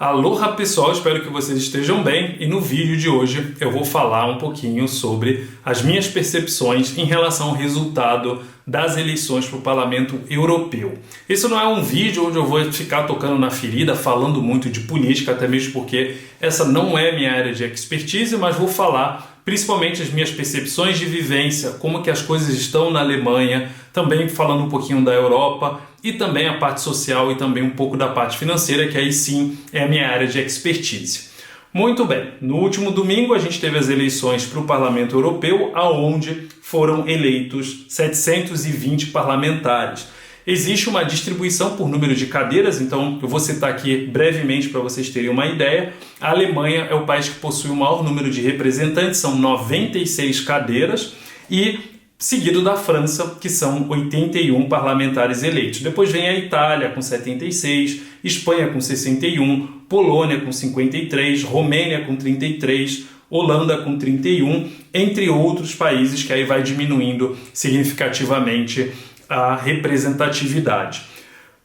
Aloha pessoal, espero que vocês estejam bem e no vídeo de hoje eu vou falar um pouquinho sobre as minhas percepções em relação ao resultado das eleições para o Parlamento Europeu. Esse não é um vídeo onde eu vou ficar tocando na ferida, falando muito de política, até mesmo porque essa não é minha área de expertise, mas vou falar principalmente as minhas percepções de vivência, como que as coisas estão na Alemanha, também falando um pouquinho da Europa e também a parte social e também um pouco da parte financeira, que aí sim é a minha área de expertise. Muito bem, no último domingo a gente teve as eleições para o Parlamento Europeu, aonde foram eleitos 720 parlamentares. Existe uma distribuição por número de cadeiras, então eu vou citar aqui brevemente para vocês terem uma ideia. A Alemanha é o país que possui o maior número de representantes, são 96 cadeiras, e seguido da França, que são 81 parlamentares eleitos. Depois vem a Itália com 76, Espanha com 61, Polônia com 53, Romênia com 33, Holanda com 31, entre outros países que aí vai diminuindo significativamente a representatividade.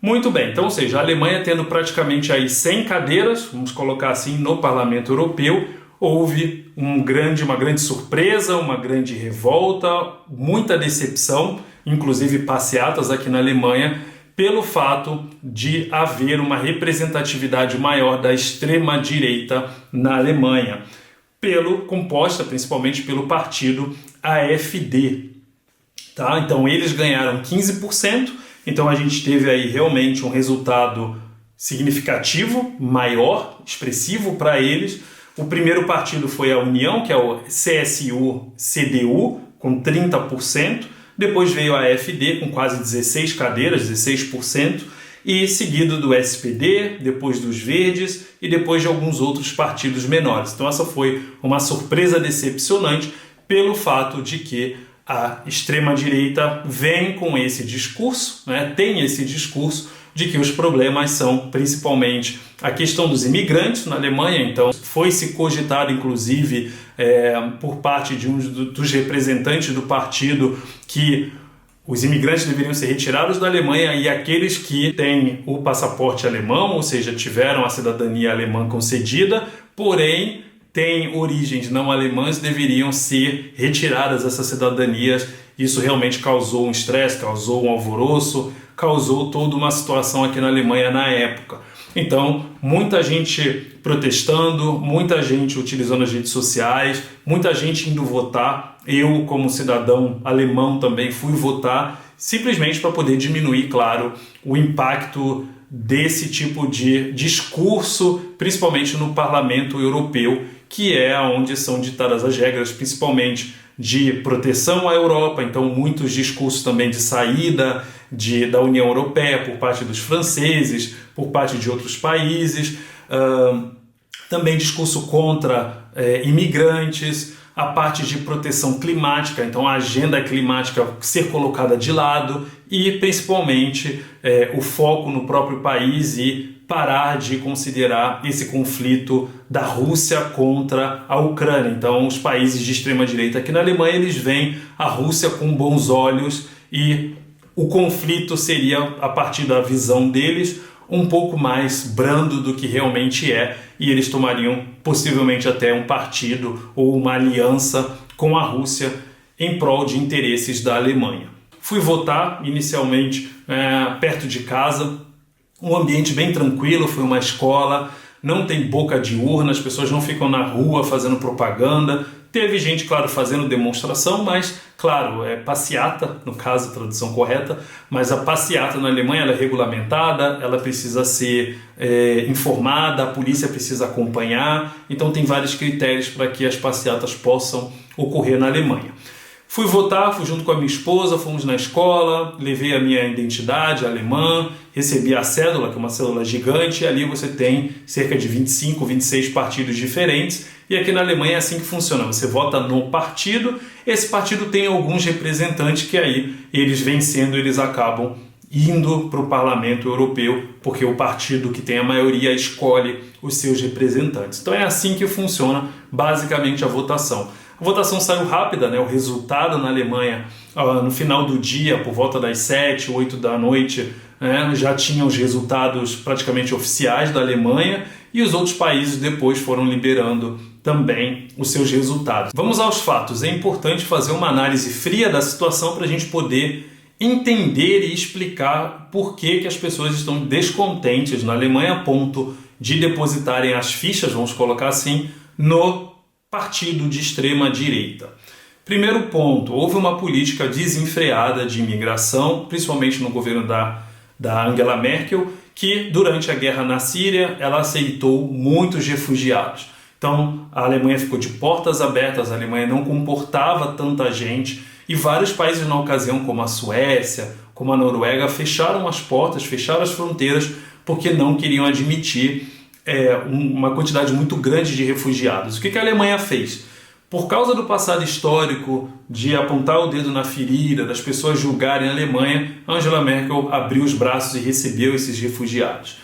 Muito bem, então, ou seja, a Alemanha tendo praticamente aí 100 cadeiras, vamos colocar assim, no Parlamento Europeu, houve uma grande surpresa, uma grande revolta, muita decepção, inclusive passeatas aqui na Alemanha, pelo fato de haver uma representatividade maior da extrema-direita na Alemanha, composta principalmente pelo partido AfD. Tá? Então eles ganharam 15%, então a gente teve aí realmente um resultado significativo, maior, expressivo para eles. O primeiro partido foi a União, que é o CSU-CDU, com 30%. Depois veio a AfD, com quase 16 cadeiras, 16%. E seguido do SPD, depois dos Verdes e depois de alguns outros partidos menores. Então essa foi uma surpresa decepcionante pelo fato de que a extrema-direita vem com esse discurso, tem esse discurso de que os problemas são principalmente a questão dos imigrantes na Alemanha. Então foi-se cogitado inclusive por parte de dos representantes do partido que os imigrantes deveriam ser retirados da Alemanha e aqueles que têm o passaporte alemão, ou seja, tiveram a cidadania alemã concedida, porém têm origens não alemãs, deveriam ser retiradas essas cidadanias. Isso realmente causou um estresse, causou um alvoroço, causou toda uma situação aqui na Alemanha na época. Então, muita gente protestando, muita gente utilizando as redes sociais, muita gente indo votar. Eu, como cidadão alemão, também fui votar, simplesmente para poder diminuir, claro, o impacto desse tipo de discurso, principalmente no Parlamento Europeu, que é onde são ditadas as regras, principalmente de proteção à Europa. Então, muitos discursos também de saída da União Europeia por parte dos franceses, por parte de outros países, também discurso contra imigrantes, a parte de proteção climática, então a agenda climática ser colocada de lado e principalmente o foco no próprio país e parar de considerar esse conflito da Rússia contra a Ucrânia. Então os países de extrema-direita aqui na Alemanha, eles veem a Rússia com bons olhos e o conflito seria, a partir da visão deles, um pouco mais brando do que realmente é, e eles tomariam possivelmente até um partido ou uma aliança com a Rússia em prol de interesses da Alemanha. Fui votar inicialmente perto de casa, um ambiente bem tranquilo, foi uma escola, não tem boca de urna, as pessoas não ficam na rua fazendo propaganda. Teve gente, claro, fazendo demonstração, mas, claro, é passeata, no caso, a tradução correta, mas a passeata na Alemanha ela é regulamentada, ela precisa ser informada, a polícia precisa acompanhar, então tem vários critérios para que as passeatas possam ocorrer na Alemanha. Fui votar, fui junto com a minha esposa, fomos na escola, levei a minha identidade alemã, recebi a cédula, que é uma cédula gigante, e ali você tem cerca de 25, 26 partidos diferentes, e aqui na Alemanha é assim que funciona, você vota no partido, esse partido tem alguns representantes que aí eles vencendo, eles acabam indo para o Parlamento Europeu, porque o partido que tem a maioria escolhe os seus representantes. Então é assim que funciona basicamente a votação. A votação saiu rápida, né? O resultado na Alemanha, no final do dia, por volta das 7, 8 da noite, né, já tinham os resultados praticamente oficiais da Alemanha, e os outros países depois foram liberando também os seus resultados. Vamos aos fatos. É importante fazer uma análise fria da situação para a gente poder entender e explicar por que as pessoas estão descontentes na Alemanha a ponto de depositarem as fichas, vamos colocar assim, no partido de extrema direita. Primeiro ponto, houve uma política desenfreada de imigração, principalmente no governo da Angela Merkel, que durante a guerra na Síria ela aceitou muitos refugiados. Então a Alemanha ficou de portas abertas, a Alemanha não comportava tanta gente, e vários países na ocasião, como a Suécia, como a Noruega, fecharam as portas, fecharam as fronteiras, porque não queriam admitir uma quantidade muito grande de refugiados. O que a Alemanha fez? Por causa do passado histórico de apontar o dedo na ferida, das pessoas julgarem a Alemanha, Angela Merkel abriu os braços e recebeu esses refugiados.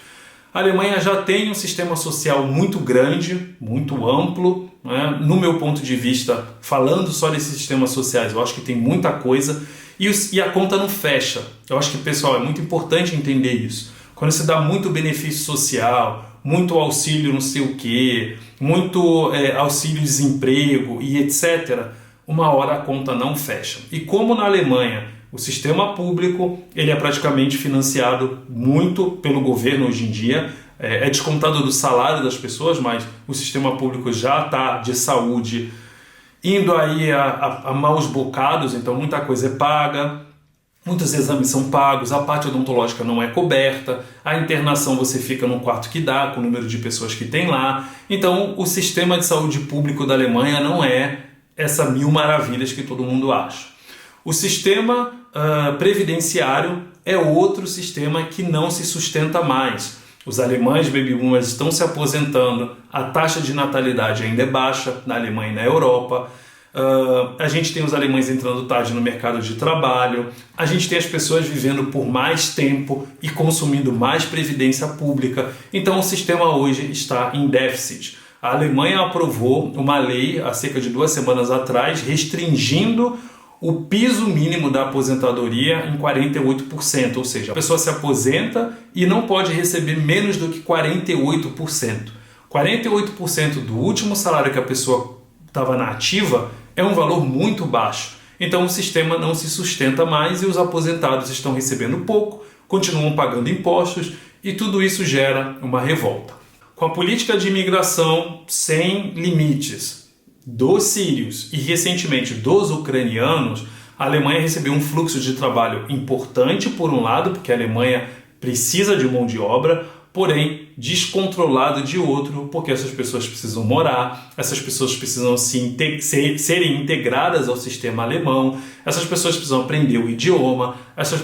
A Alemanha já tem um sistema social muito grande, muito amplo, né? No meu ponto de vista, falando só desses sistemas sociais, eu acho que tem muita coisa e a conta não fecha. Eu acho que, pessoal, é muito importante entender isso. Quando se dá muito benefício social, muito auxílio não sei o quê, muito auxílio-desemprego e etc., uma hora a conta não fecha. E como na Alemanha o sistema público ele é praticamente financiado muito pelo governo hoje em dia, é descontado do salário das pessoas, mas o sistema público já está de saúde indo aí a maus bocados, então muita coisa é paga, muitos exames são pagos, a parte odontológica não é coberta, a internação você fica no quarto que dá, com o número de pessoas que tem lá. Então o sistema de saúde público da Alemanha não é essa mil maravilhas que todo mundo acha. O sistema previdenciário é outro sistema que não se sustenta mais. Os alemães baby boomers estão se aposentando, a taxa de natalidade ainda é baixa na Alemanha e na Europa. A gente tem os alemães entrando tarde no mercado de trabalho, a gente tem as pessoas vivendo por mais tempo e consumindo mais previdência pública. Então o sistema hoje está em déficit. A Alemanha aprovou uma lei há cerca de 2 semanas atrás restringindo o piso mínimo da aposentadoria em 48%, ou seja, a pessoa se aposenta e não pode receber menos do que 48%. 48% do último salário que a pessoa estava na ativa é um valor muito baixo. Então o sistema não se sustenta mais e os aposentados estão recebendo pouco, continuam pagando impostos e tudo isso gera uma revolta. Com a política de imigração sem limites dos sírios e recentemente dos ucranianos, a Alemanha recebeu um fluxo de trabalho importante por um lado, porque a Alemanha precisa de mão de obra, porém descontrolado de outro, porque essas pessoas precisam morar, essas pessoas precisam serem integradas ao sistema alemão, essas pessoas precisam aprender o idioma, essas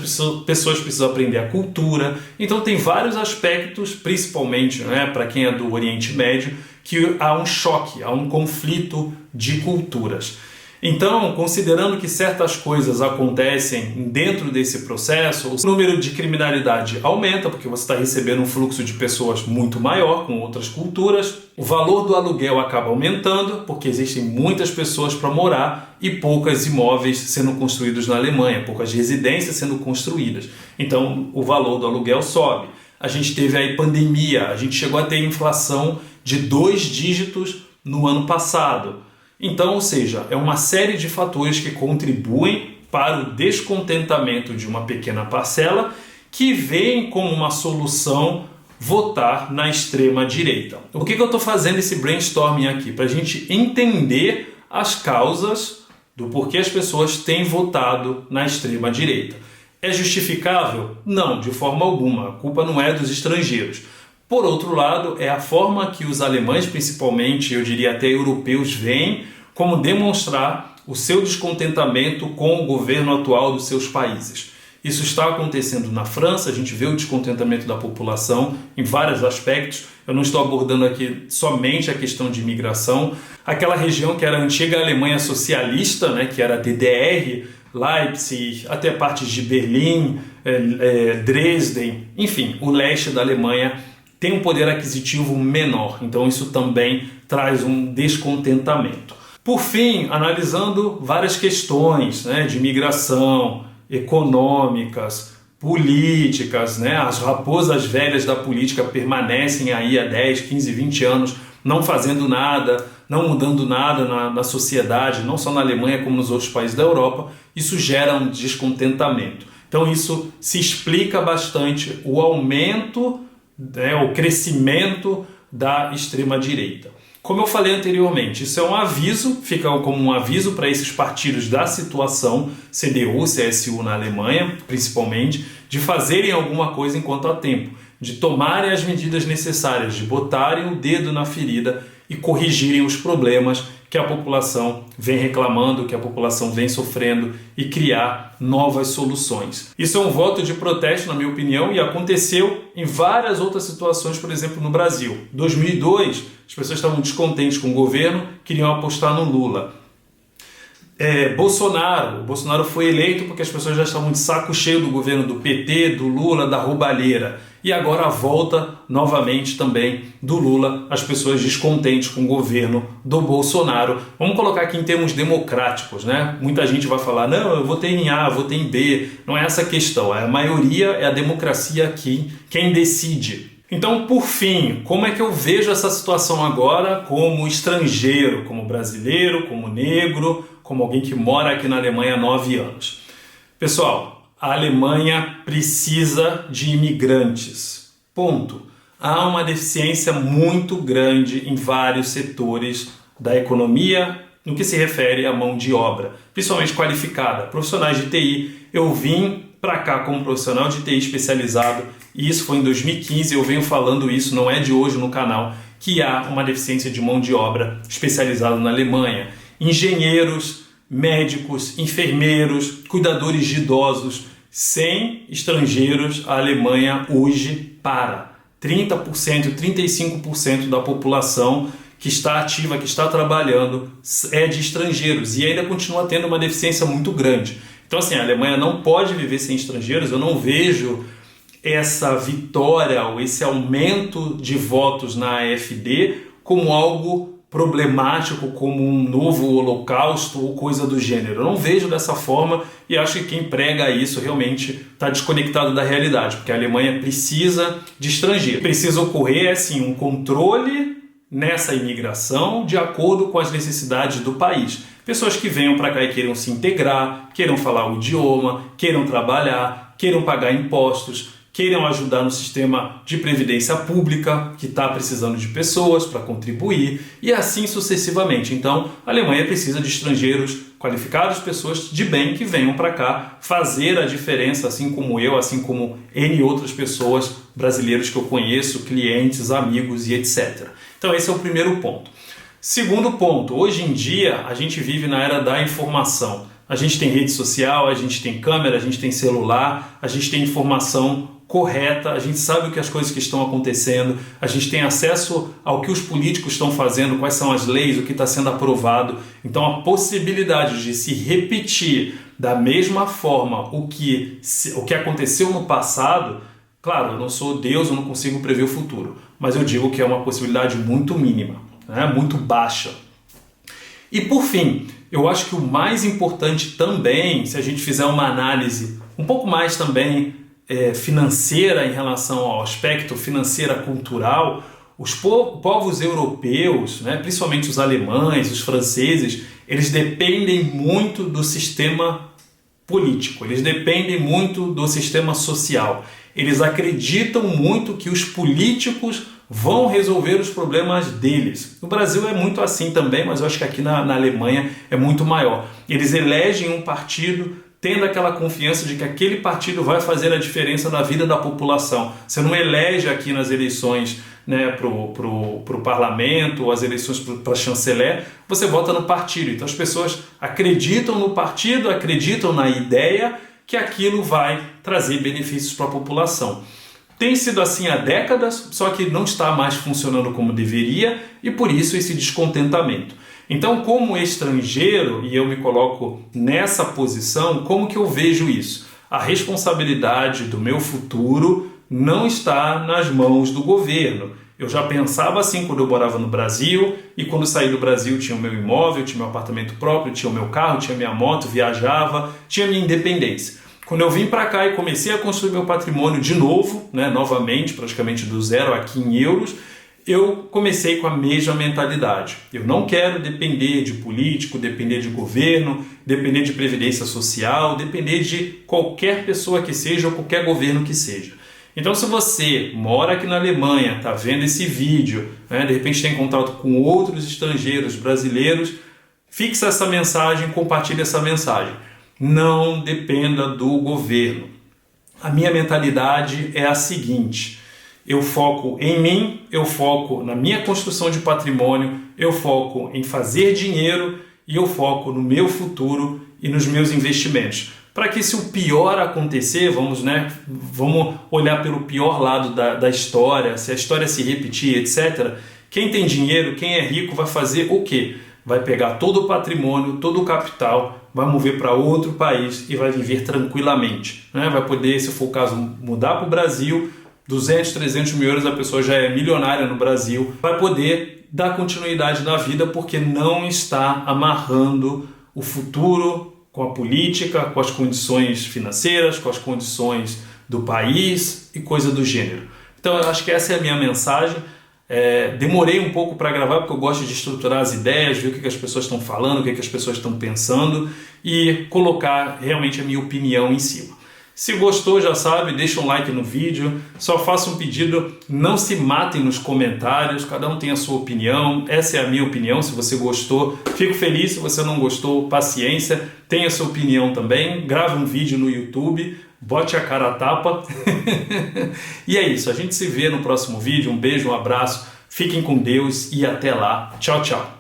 pessoas precisam aprender a cultura. Então tem vários aspectos, principalmente para quem é do Oriente Médio, que há um choque, há um conflito de culturas. Então, considerando que certas coisas acontecem dentro desse processo, o número de criminalidade aumenta, porque você está recebendo um fluxo de pessoas muito maior, com outras culturas. O valor do aluguel acaba aumentando, porque existem muitas pessoas para morar e poucos imóveis sendo construídos na Alemanha, poucas residências sendo construídas. Então, o valor do aluguel sobe. A gente teve aí pandemia, a gente chegou a ter inflação de 2 dígitos no ano passado. Então, ou seja, é uma série de fatores que contribuem para o descontentamento de uma pequena parcela que veem como uma solução votar na extrema direita. Por que eu estou fazendo esse brainstorming aqui? Para a gente entender as causas do porquê as pessoas têm votado na extrema direita. É justificável? Não, de forma alguma. A culpa não é dos estrangeiros. Por outro lado, é a forma que os alemães, principalmente, eu diria até europeus, veem como demonstrar o seu descontentamento com o governo atual dos seus países. Isso está acontecendo na França, a gente vê o descontentamento da população em vários aspectos. Eu não estou abordando aqui somente a questão de imigração. Aquela região que era a antiga Alemanha socialista, que era a DDR, Leipzig, até partes de Berlim, Dresden, enfim, o leste da Alemanha tem um poder aquisitivo menor, então isso também traz um descontentamento. Por fim, analisando várias questões, né, de migração, econômicas, políticas, né, as raposas velhas da política permanecem aí há 10, 15, 20 anos não fazendo nada, não mudando nada na sociedade, não só na Alemanha como nos outros países da Europa. Isso gera um descontentamento. Então isso se explica bastante o aumento, né, o crescimento da extrema-direita. Como eu falei anteriormente, isso é um aviso, fica como um aviso para esses partidos da situação, CDU, CSU na Alemanha, principalmente, de fazerem alguma coisa enquanto há tempo, de tomarem as medidas necessárias, de botarem o dedo na ferida e corrigirem os problemas que a população vem reclamando, que a população vem sofrendo e criar novas soluções. Isso é um voto de protesto, na minha opinião, e aconteceu em várias outras situações, por exemplo, no Brasil. Em 2002, as pessoas estavam descontentes com o governo, queriam apostar no Lula. O Bolsonaro foi eleito porque as pessoas já estavam de saco cheio do governo do PT, do Lula, da roubalheira. E agora a volta novamente também do Lula, as pessoas descontentes com o governo do Bolsonaro. Vamos colocar aqui em termos democráticos, né? Muita gente vai falar, não, eu votei em A, votei em B. Não é essa a questão, a maioria é a democracia aqui, quem decide. Então, por fim, como é que eu vejo essa situação agora como estrangeiro, como brasileiro, como negro, como alguém que mora aqui na Alemanha há 9 anos? Pessoal, a Alemanha precisa de imigrantes. Ponto. Há uma deficiência muito grande em vários setores da economia no que se refere à mão de obra, principalmente qualificada. Profissionais de TI, eu vim para cá como profissional de TI especializado, e isso foi em 2015, eu venho falando isso, não é de hoje no canal, que há uma deficiência de mão de obra especializada na Alemanha. Engenheiros, médicos, enfermeiros, cuidadores de idosos. Sem estrangeiros, a Alemanha hoje para. 30%, 35% da população que está ativa, que está trabalhando, é de estrangeiros e ainda continua tendo uma deficiência muito grande. Então, assim, a Alemanha não pode viver sem estrangeiros. Eu não vejo essa vitória ou esse aumento de votos na AfD como algo problemático, como um novo holocausto ou coisa do gênero. Eu não vejo dessa forma e acho que quem prega isso realmente está desconectado da realidade, porque a Alemanha precisa de estrangeiros. Precisa ocorrer, assim, um controle nessa imigração de acordo com as necessidades do país. Pessoas que venham para cá e queiram se integrar, queiram falar o idioma, queiram trabalhar, queiram pagar impostos, queiram ajudar no sistema de previdência pública, que está precisando de pessoas para contribuir, e assim sucessivamente. Então, a Alemanha precisa de estrangeiros qualificados, pessoas de bem que venham para cá fazer a diferença, assim como eu, assim como N outras pessoas, brasileiros que eu conheço, clientes, amigos e etc. Então, esse é o primeiro ponto. Segundo ponto, hoje em dia a gente vive na era da informação. A gente tem rede social, a gente tem câmera, a gente tem celular, a gente tem informação correta, a gente sabe o que as coisas que estão acontecendo, a gente tem acesso ao que os políticos estão fazendo, quais são as leis, o que está sendo aprovado. Então a possibilidade de se repetir da mesma forma o que aconteceu no passado, claro, eu não sou Deus, eu não consigo prever o futuro, mas eu digo que é uma possibilidade muito mínima, né? Muito baixa. E por fim, eu acho que o mais importante também, se a gente fizer uma análise um pouco mais também financeira em relação ao aspecto financeira cultural, os povos europeus, né, principalmente os alemães, os franceses, eles dependem muito do sistema político, eles dependem muito do sistema social. Eles acreditam muito que os políticos vão resolver os problemas deles. No Brasil é muito assim também, mas eu acho que aqui na Alemanha é muito maior. Eles elegem um partido tendo aquela confiança de que aquele partido vai fazer a diferença na vida da população. Você não elege aqui nas eleições, né, pro parlamento, ou as eleições para chanceler, você vota no partido. Então as pessoas acreditam no partido, acreditam na ideia que aquilo vai trazer benefícios para a população. Tem sido assim há décadas, só que não está mais funcionando como deveria e por isso esse descontentamento. Então, como estrangeiro, e eu me coloco nessa posição, como que eu vejo isso? A responsabilidade do meu futuro não está nas mãos do governo. Eu já pensava assim quando eu morava no Brasil, e quando saí do Brasil tinha o meu imóvel, tinha o meu apartamento próprio, tinha o meu carro, tinha minha moto, viajava, tinha minha independência. Quando eu vim para cá e comecei a construir meu patrimônio de novo, né, novamente, praticamente do zero aqui em euros, eu comecei com a mesma mentalidade. Eu não quero depender de político, depender de governo, depender de previdência social, depender de qualquer pessoa que seja ou qualquer governo que seja. Então, se você mora aqui na Alemanha, está vendo esse vídeo, né, de repente tem contato com outros estrangeiros brasileiros, fixa essa mensagem, compartilhe essa mensagem. Não dependa do governo. A minha mentalidade é a seguinte: eu foco em mim, eu foco na minha construção de patrimônio, eu foco em fazer dinheiro e eu foco no meu futuro e nos meus investimentos. Para que se o pior acontecer, vamos olhar pelo pior lado da história, se a história se repetir, etc. Quem tem dinheiro, quem é rico, vai fazer o quê? Vai pegar todo o patrimônio, todo o capital, vai mover para outro país e vai viver tranquilamente, né? Vai poder, se for o caso, mudar para o Brasil, 200, 300 mil euros, a pessoa já é milionária no Brasil, vai poder dar continuidade na vida porque não está amarrando o futuro com a política, com as condições financeiras, com as condições do país e coisa do gênero. Então eu acho que essa é a minha mensagem. Demorei um pouco para gravar porque eu gosto de estruturar as ideias, ver o que as pessoas estão falando, o que as pessoas estão pensando e colocar realmente a minha opinião em cima. Se gostou, já sabe, deixa um like no vídeo, só faço um pedido, não se matem nos comentários, cada um tem a sua opinião, essa é a minha opinião. Se você gostou, fico feliz; se você não gostou, paciência, tenha a sua opinião também, grave um vídeo no YouTube, bote a cara a tapa. E é isso, a gente se vê no próximo vídeo, um beijo, um abraço, fiquem com Deus e até lá, tchau, tchau.